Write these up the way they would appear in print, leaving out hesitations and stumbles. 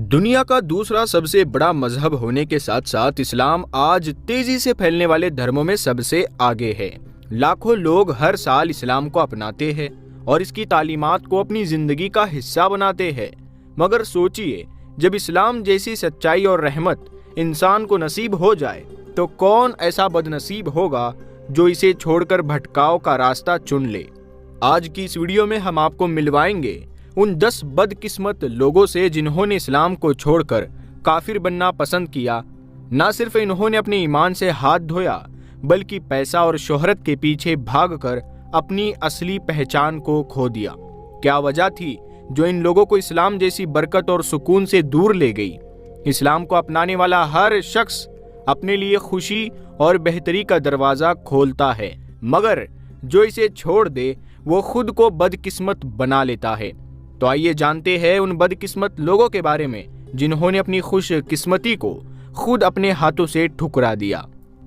दुनिया का दूसरा सबसे बड़ा मजहब होने के साथ साथ इस्लाम आज तेजी से फैलने वाले धर्मों में सबसे आगे है। लाखों लोग हर साल इस्लाम को अपनाते हैं और इसकी तालीमात को अपनी जिंदगी का हिस्सा बनाते हैं। मगर सोचिए, जब इस्लाम जैसी सच्चाई और रहमत इंसान को नसीब हो जाए तो कौन ऐसा बदनसीब होगा जो इसे छोड़कर भटकाव का रास्ता चुन ले। आज की इस वीडियो में हम आपको मिलवाएंगे उन 10 बदकिस्मत लोगों से जिन्होंने इस्लाम को छोड़कर काफिर बनना पसंद किया। न सिर्फ इन्होंने अपने ईमान से हाथ धोया बल्कि पैसा और शोहरत के पीछे भागकर अपनी असली पहचान को खो दिया। क्या वजह थी जो इन लोगों को इस्लाम जैसी बरकत और सुकून से दूर ले गई। इस्लाम को अपनाने वाला हर शख्स अपने लिए खुशी और बेहतरी का दरवाजा खोलता है, मगर जो इसे छोड़ दे वो खुद को बदकिस्मत बना लेता है। तो आइए जानते हैं उन बदकिस्मत लोगों के बारे में जिन्होंने अपनी खुश किस्मती को खुद अपने हाथों से ठुकरा दिया।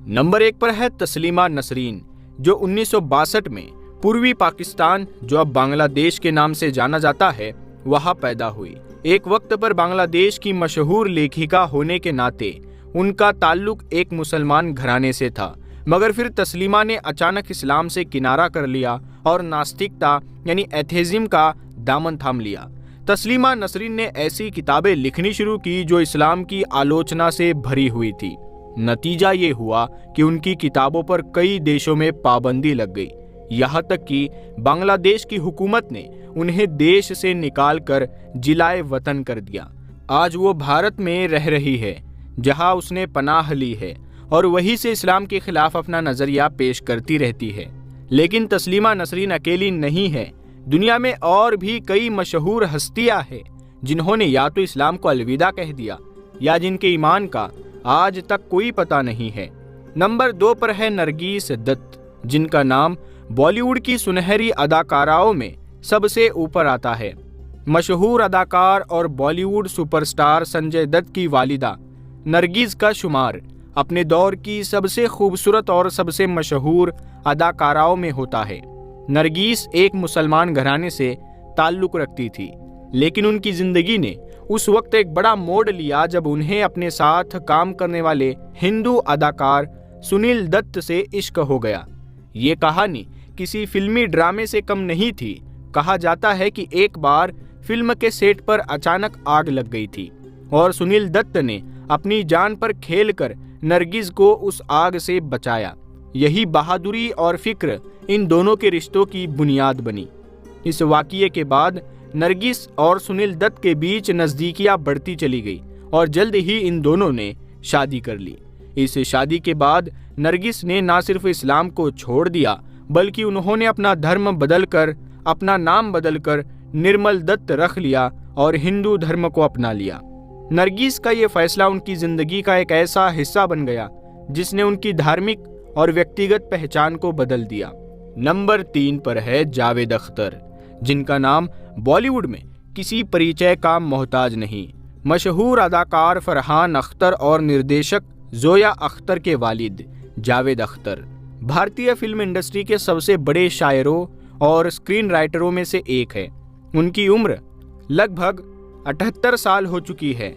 नंबर 1 पर है तस्लीमा नसरीन, जो 1962 में पूर्वी पाकिस्तान, जो अब बांग्लादेश के नाम से जाना जाता है, वहां पैदा हुई। एक वक्त पर बांग्लादेश की मशहूर लेखिका होने के नाते उनका ताल्लुक एक मुसलमान घराने से था, मगर फिर तस्लीमा ने अचानक इस्लाम से किनारा कर लिया और नास्तिकता यानी एथेइज्म का दामन थाम लिया। तस्लीमा नसरीन ने ऐसी किताबें लिखनी शुरू की जो इस्लाम की आलोचना से भरी हुई थी। नतीजा ये हुआ कि उनकी किताबों पर कई देशों में पाबंदी लग गई, यहाँ तक कि बांग्लादेश की हुकूमत ने उन्हें देश से निकालकर जिलाए वतन कर दिया। आज वो भारत में रह रही है, जहाँ उसने पनाह ली है और वहीं से इस्लाम के खिलाफ अपना नजरिया पेश करती रहती है। लेकिन तस्लीमा नसरीन अकेली नहीं है। दुनिया में और भी कई मशहूर हस्तियां हैं जिन्होंने या तो इस्लाम को अलविदा कह दिया या जिनके ईमान का आज तक कोई पता नहीं है। नंबर 2 पर है नरगिस दत्त, जिनका नाम बॉलीवुड की सुनहरी अदाकाराओं में सबसे ऊपर आता है। मशहूर अदाकार और बॉलीवुड सुपरस्टार संजय दत्त की वालिदा नरगिस का शुमार अपने दौर की सबसे खूबसूरत और सबसे मशहूर अदाकाराओं में होता है। नरगिस एक मुसलमान घराने से ताल्लुक रखती थी, लेकिन उनकी जिंदगी ने उस वक्त एक बड़ा मोड़ लिया जब उन्हें अपने साथ काम करने वाले हिंदू अदाकार सुनील दत्त से इश्क हो गया। ये कहानी किसी फिल्मी ड्रामे से कम नहीं थी। कहा जाता है कि एक बार फिल्म के सेट पर अचानक आग लग गई थी और सुनील दत्त ने अपनी जान पर खेलकर नरगिस को उस आग से बचाया। यही बहादुरी और फिक्र इन दोनों के रिश्तों की बुनियाद बनी। इस वाक़ये के बाद नरगिस और सुनील दत्त के बीच नज़दीकियाँ बढ़ती चली गई और जल्द ही इन दोनों ने शादी कर ली। इस शादी के बाद नरगिस ने न सिर्फ इस्लाम को छोड़ दिया बल्कि उन्होंने अपना धर्म बदलकर, अपना नाम बदलकर निर्मल दत्त रख लिया और हिंदू धर्म को अपना लिया। नरगिस का ये फैसला उनकी ज़िंदगी का एक ऐसा हिस्सा बन गया जिसने उनकी धार्मिक और व्यक्तिगत पहचान को बदल दिया। नंबर 3 पर है जावेद अख्तर, जिनका नाम बॉलीवुड में किसी परिचय का मोहताज नहीं। मशहूर अदाकार फरहान अख्तर और निर्देशक जोया अख्तर के वालिद जावेद अख्तर भारतीय फिल्म इंडस्ट्री के सबसे बड़े शायरों और स्क्रीन राइटरों में से एक है। उनकी उम्र लगभग 78 साल हो चुकी है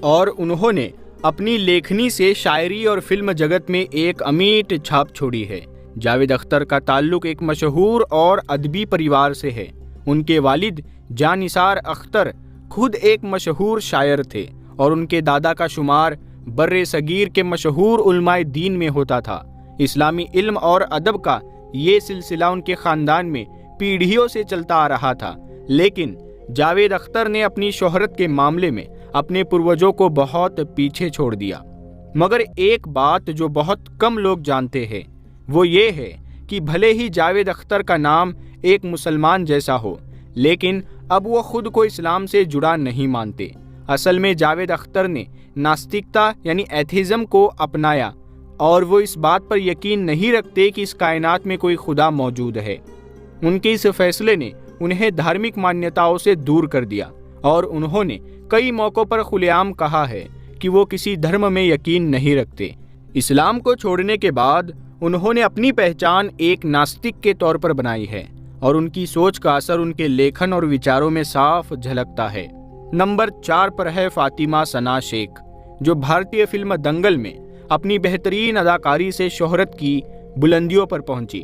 और उन्होंने अपनी लेखनी से शायरी और फिल्म जगत में एक अमिट छाप छोड़ी है। जावेद अख्तर का ताल्लुक एक मशहूर और अदबी परिवार से है। उनके वालिद जानिसार अख्तर खुद एक मशहूर शायर थे और उनके दादा का शुमार बर्रे सगीर के मशहूर उलमाए दीन में होता था। इस्लामी इल्म और अदब का ये सिलसिला उनके ख़ानदान में पीढ़ियों से चलता आ रहा था, लेकिन जावेद अख्तर ने अपनी शोहरत के मामले में अपने पूर्वजों को बहुत पीछे छोड़ दिया। मगर एक बात जो बहुत कम लोग जानते हैं वो ये है कि भले ही जावेद अख्तर का नाम एक मुसलमान जैसा हो, लेकिन अब वो खुद को इस्लाम से जुड़ा नहीं मानते। असल में जावेद अख्तर ने नास्तिकता यानी एथेइज्म को अपनाया और वो इस बात पर यकीन नहीं रखते कि इस कायनात में कोई खुदा मौजूद है। उनके इस फैसले ने उन्हें धार्मिक मान्यताओं से दूर कर दिया और उन्होंने कई मौक़ों पर खुलेआम कहा है कि वो किसी धर्म में यकीन नहीं रखते। इस्लाम को छोड़ने के बाद उन्होंने अपनी पहचान एक नास्तिक के तौर पर बनाई है और उनकी सोच का असर उनके लेखन और विचारों में साफ झलकता है। नंबर 4 पर है फातिमा सना शेख, जो भारतीय फिल्म दंगल में अपनी बेहतरीन अदाकारी से शोहरत की बुलंदियों पर पहुंची।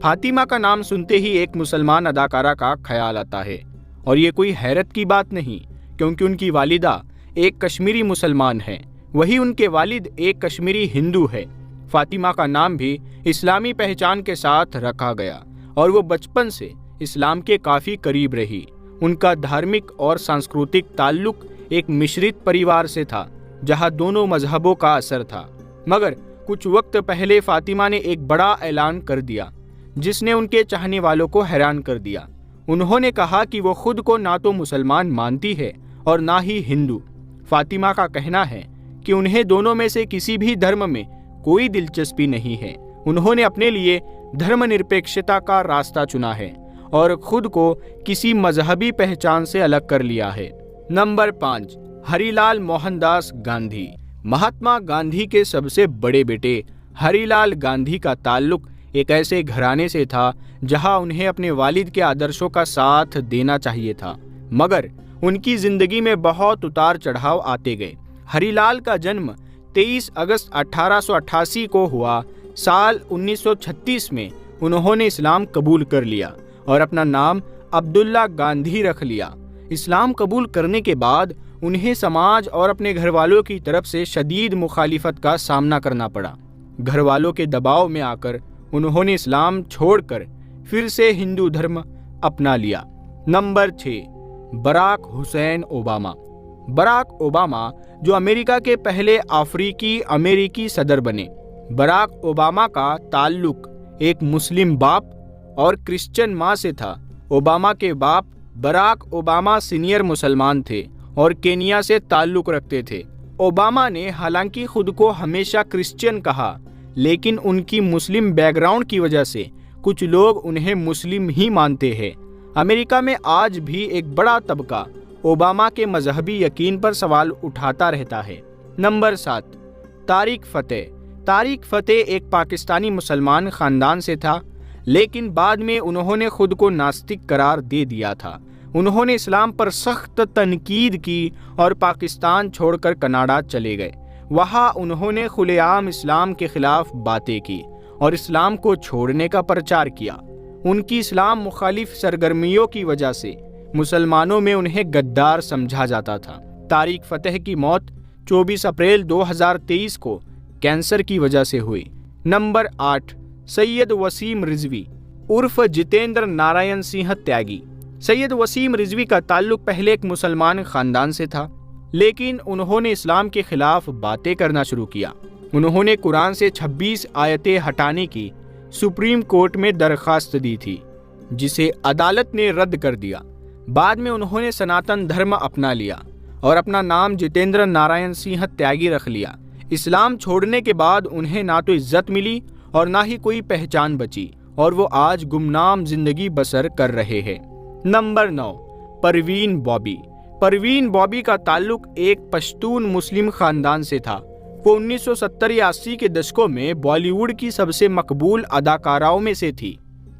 फातिमा का नाम सुनते ही एक मुसलमान अदाकारा का ख्याल आता है, और ये कोई हैरत की बात नहीं, क्योंकि उनकी वालिदा एक कश्मीरी मुसलमान है, वही उनके वालिद एक कश्मीरी हिंदू है। फातिमा का नाम भी इस्लामी पहचान के साथ रखा गया और वो बचपन से इस्लाम के काफ़ी करीब रही। उनका धार्मिक और सांस्कृतिक ताल्लुक एक मिश्रित परिवार से था, जहां दोनों मजहबों का असर था। मगर कुछ वक्त पहले फातिमा ने एक बड़ा ऐलान कर दिया, जिसने उनके चाहने वालों को हैरान कर दिया। उन्होंने कहा कि वो खुद को ना तो मुसलमान मानती है और ना ही हिंदू। फातिमा का कहना है कि उन्हें दोनों में से किसी भी धर्म में कोई दिलचस्पी नहीं है। उन्होंने अपने लिए धर्मनिरपेक्षता का रास्ता चुना है और खुद को किसी मजहबी पहचान से अलग कर लिया है। नंबर 5, हरिलाल मोहनदास गांधी। महात्मा गांधी के सबसे बड़े बेटे हरिलाल गांधी का ताल्लुक एक ऐसे घराने से था जहां उन्हें अपने वालिद के आदर्शों का साथ देना चाहिए था, मगर उनकी जिंदगी में बहुत उतार चढ़ाव आते गए। हरिलाल का जन्म 23 अगस्त 1888 को हुआ। साल 1936 में उन्होंने इस्लाम कबूल कर लिया और अपना नाम अब्दुल्ला गांधी रख लिया। इस्लाम कबूल करने के बाद उन्हें समाज और अपने घरवालों की तरफ से शदीद मुखालिफत का सामना करना पड़ा। घरवालों के दबाव में आकर उन्होंने इस्लाम छोड़कर फिर से हिंदू धर्म अपना लिया। Number 6, Barack Hussein Obama. Barack Obama जो अमेरिका के पहले अफ्रीकी अमेरिकी सदर बने। बराक ओबामा का ताल्लुक एक मुस्लिम बाप और क्रिश्चियन माँ से था। ओबामा के बाप बराक ओबामा सीनियर मुसलमान थे और केनिया से ताल्लुक रखते थे। ओबामा ने हालांकि खुद को हमेशा क्रिश्चियन कहा, लेकिन उनकी मुस्लिम बैकग्राउंड की वजह से कुछ लोग उन्हें मुस्लिम ही मानते हैं। अमेरिका में आज भी एक बड़ा तबका ओबामा के मजहबी यकीन पर सवाल उठाता रहता है। नंबर 7, तारिक फ़तेह। तारिक फ़तेह एक पाकिस्तानी मुसलमान ख़ानदान से था, लेकिन बाद में उन्होंने खुद को नास्तिक करार दे दिया था। उन्होंने इस्लाम पर सख्त तनकीद की और पाकिस्तान छोड़कर कनाडा चले गए। वहाँ उन्होंने खुलेआम इस्लाम के खिलाफ बातें की और इस्लाम को छोड़ने का प्रचार किया। उनकी इस्लाम मुखालिफ सरगर्मियों की वजह से मुसलमानों में उन्हें गद्दार समझा जाता था। तारिक फ़तेह की मौत 24 अप्रैल 2023 को कैंसर की वजह से हुई। नंबर 8, सैयद वसीम रिजवी उर्फ जितेंद्र नारायण सिंह त्यागी। सैयद वसीम रिजवी का ताल्लुक पहले एक मुसलमान ख़ानदान से था, लेकिन उन्होंने इस्लाम के खिलाफ बातें करना शुरू किया। उन्होंने कुरान से 26 आयतें हटाने की सुप्रीम कोर्ट में दरख्वास्त दी थी, जिसे अदालत ने रद्द कर दिया। बाद में उन्होंने सनातन धर्म अपना लिया और अपना नाम जितेंद्र नारायण सिंह त्यागी रख लिया। इस्लाम छोड़ने के बाद उन्हें ना तो इज्जत मिली और ना ही कोई पहचान बची, और वो आज गुमनाम जिंदगी बसर कर रहे हैं। नंबर 9, परवीन बॉबी। परवीन बॉबी का ताल्लुक एक पश्तून मुस्लिम खानदान से था। वो 1970 या 80 के दशकों में बॉलीवुड की सबसे मकबूल अदाकाराओं में से थी।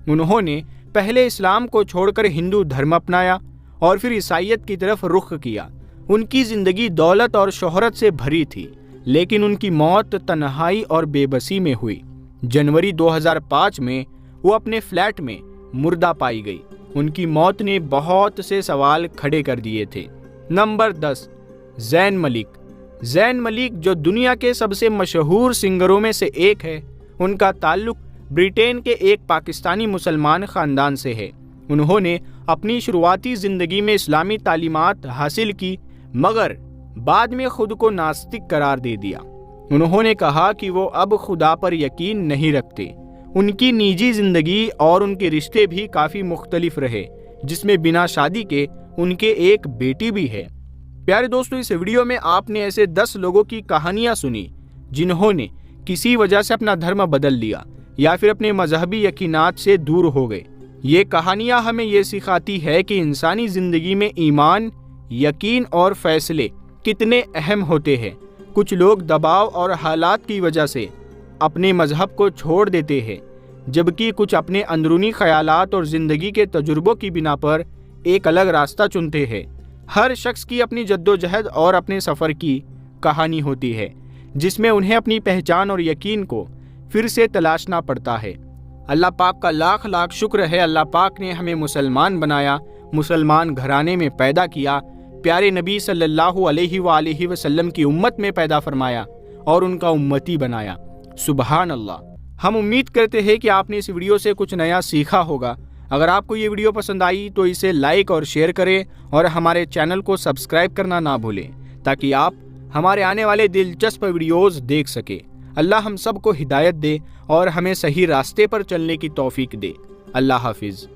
उन्होंने पहले इस्लाम को छोड़कर हिंदू धर्म अपनाया और फिर ईसाईयत की तरफ रुख किया। उनकी जिंदगी दौलत और शोहरत से भरी थी, लेकिन उनकी मौत तन्हाई और बेबसी में हुई। जनवरी 2005 में वो अपने फ्लैट में मुर्दा पाई गई। उनकी मौत ने बहुत से सवाल खड़े कर दिए थे। नंबर 10, ज़ैन मलिक। ज़ैन मलिक जो दुनिया के सबसे मशहूर सिंगरों में से एक है, उनका ताल्लुक ब्रिटेन के एक पाकिस्तानी मुसलमान ख़ानदान से है। उन्होंने अपनी शुरुआती ज़िंदगी में इस्लामी तालीमात हासिल की, मगर बाद में खुद को नास्तिक करार दे दिया। उन्होंने कहा कि वो अब खुदा पर यकीन नहीं रखते। उनकी निजी ज़िंदगी और उनके रिश्ते भी काफ़ी मुख्तलिफ रहे, जिसमें बिना शादी के उनके एक बेटी भी है। प्यारे दोस्तों, इस वीडियो में आपने ऐसे 10 लोगों की कहानियाँ सुनी जिन्होंने किसी वजह से अपना धर्म बदल लिया या फिर अपने मजहबी यकीनात से दूर हो गए। ये कहानियाँ हमें ये सिखाती है कि इंसानी ज़िंदगी में ईमान, यकीन और फैसले कितने अहम होते हैं। कुछ लोग दबाव और हालात की वजह से अपने मजहब को छोड़ देते हैं, जबकि कुछ अपने अंदरूनी ख्यालात और ज़िंदगी के तजुर्बों की बिना पर एक अलग रास्ता चुनते हैं। हर शख्स की अपनी जद्दोजहद और अपने सफ़र की कहानी होती है, जिसमें उन्हें अपनी पहचान और यकीन को फिर से तलाशना पड़ता है। अल्लाह पाक का लाख लाख शुक्र है, अल्लाह पाक ने हमें मुसलमान बनाया, मुसलमान घराने में पैदा किया, प्यारे नबी सल्लल्लाहु अलैहि वसल्लम की उम्मत में पैदा फरमाया और उनका उम्मती बनाया। सुबहान अल्लाह। हम उम्मीद करते हैं कि आपने इस वीडियो से कुछ नया सीखा होगा। अगर आपको ये वीडियो पसंद आई तो इसे लाइक और शेयर करें और हमारे चैनल को सब्सक्राइब करना ना भूलें, ताकि आप हमारे आने वाले दिलचस्प वीडियोस देख सके। अल्लाह हम सबको हिदायत दे और हमें सही रास्ते पर चलने की तौफीक दे। अल्लाह हाफिज़।